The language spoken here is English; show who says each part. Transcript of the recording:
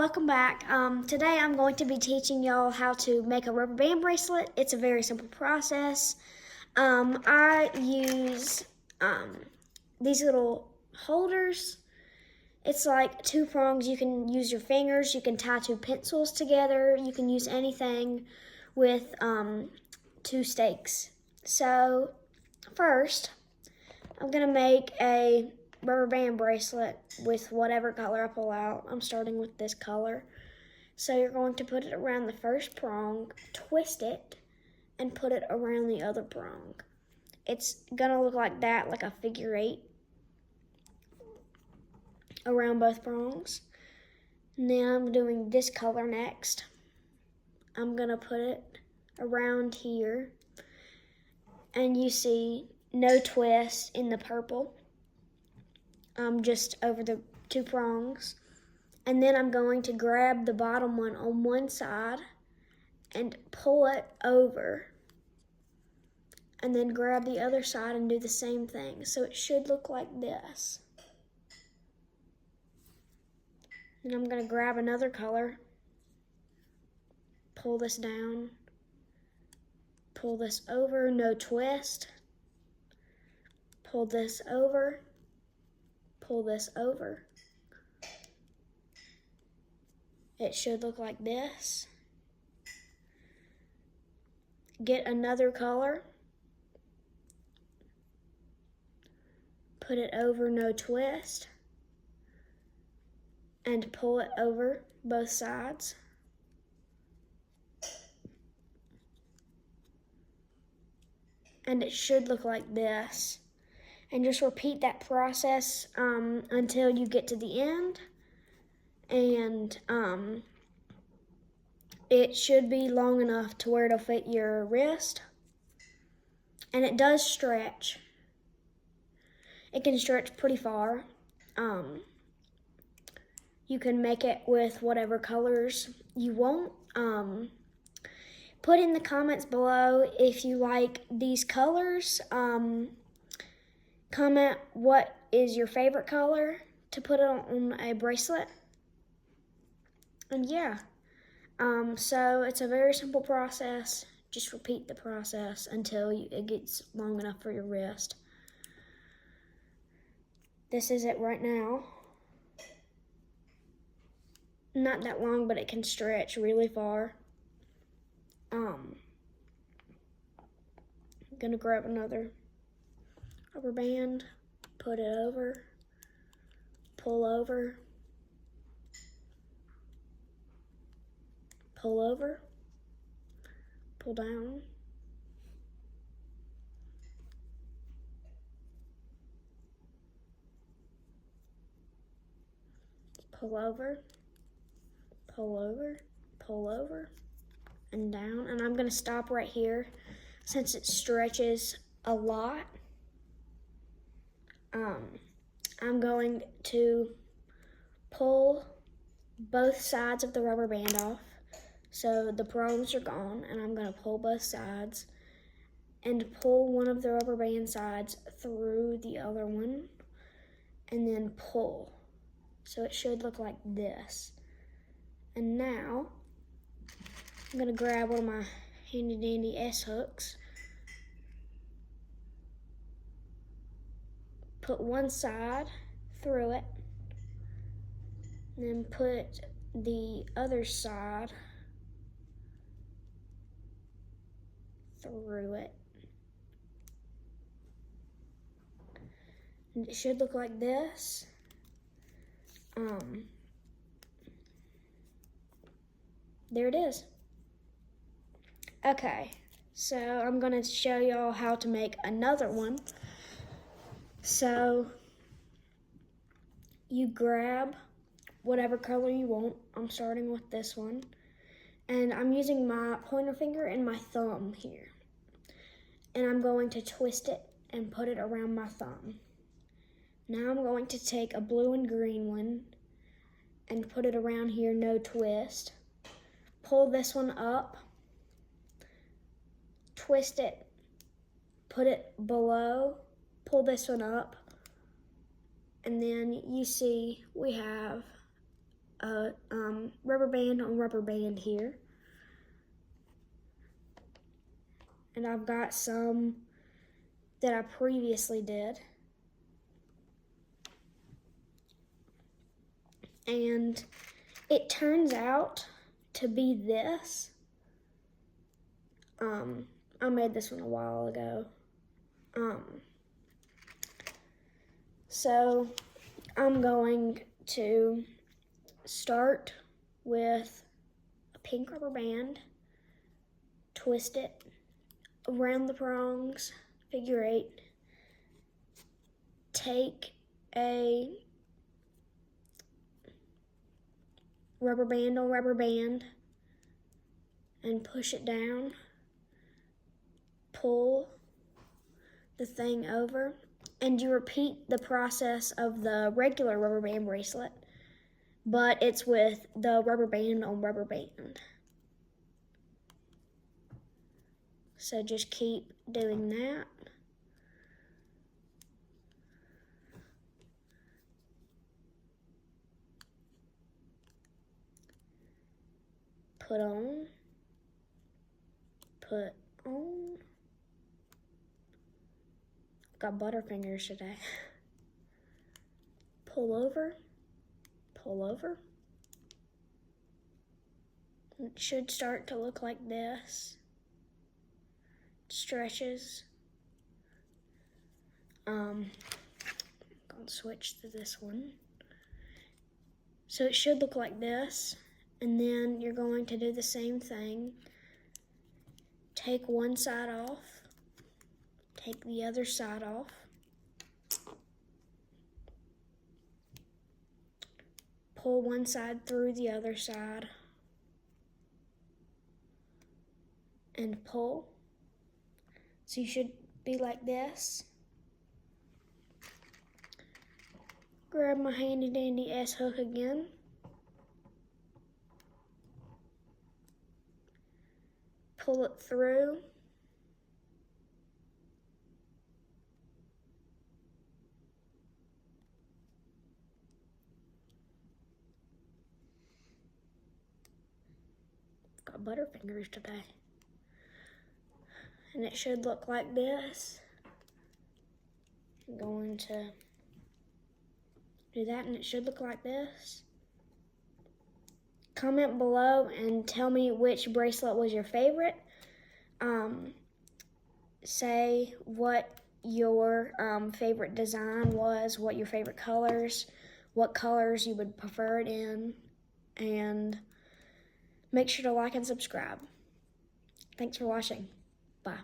Speaker 1: welcome back. Today I'm going to be teaching y'all how to make a rubber band bracelet. It's a very simple process. I use these little holders. It's like two prongs. You can use your fingers. You can tie two pencils together. You can use anything with two stakes. So first, I'm going to make a rubber band bracelet with whatever color I pull out. I'm starting with this color. So you're going to put it around the first prong, twist it, and put it around the other prong. It's gonna look like that, like a figure 8 around both prongs. Now I'm doing this color next. I'm gonna put it around here, and you see no twist in the purple. Just over the two prongs. And then I'm going to grab the bottom one on one side and pull it over. And then grab the other side and do the same thing. So it should look like this. Then I'm going to grab another color, pull this down, pull this over, no twist, pull this over, pull this over. It should look like this. Get another color, put it over, no twist, and pull it over both sides. And it should look like this. And just repeat that process until you get to the end. And it should be long enough to where it'll fit your wrist. And it does stretch. It can stretch pretty far. You can make it with whatever colors you want. Put in the comments below if you like these colors. Comment what is your favorite color to put on a bracelet. And yeah, so it's a very simple process. Just repeat the process until it gets long enough for your wrist. This is it right now. Not that long, but it can stretch really far. I'm gonna grab another rubber band, put it over, pull over, pull over, pull down, pull over, pull over, pull over, and down. And I'm gonna stop right here since it stretches a lot. I'm going to pull both sides of the rubber band off. So the prongs are gone, and I'm gonna pull both sides and pull one of the rubber band sides through the other one and then pull. So it should look like this. And now I'm gonna grab one of my handy dandy S-hooks, put one side through it, and then put the other side through it. And it should look like this. There it is. Okay, so I'm gonna show y'all how to make another one. So you grab whatever color you want. I'm starting with this one. And I'm using my pointer finger and my thumb here. And I'm going to twist it and put it around my thumb. Now I'm going to take a blue and green one and put it around here, no twist. Pull this one up, twist it, put it below, pull this one up, and then you see we have a rubber band on rubber band here. And I've got some that I previously did. And it turns out to be this. I made this one a while ago. So I'm going to start with a pink rubber band, twist it around the prongs, figure 8, take a rubber band on rubber band and push it down, pull the thing over, and you repeat the process of the regular rubber band bracelet, but it's with the rubber band on rubber band. So just keep doing that. Put on, put on. Got butterfingers today. Pull over, pull over. It should start to look like this. Stretches. I'm gonna switch to this one. So it should look like this, and then you're going to do the same thing. Take one side off, take the other side off, pull one side through the other side, and pull. So you should be like this. Grab my handy dandy S hook again. Pull it through. Got butterfingers today. And it should look like this. I'm going to do that, and it should look like this. Comment below and tell me which bracelet was your favorite. Say what your favorite design was, what your favorite colors, what colors you would prefer it in, and make sure to like and subscribe. Thanks for watching. Bye.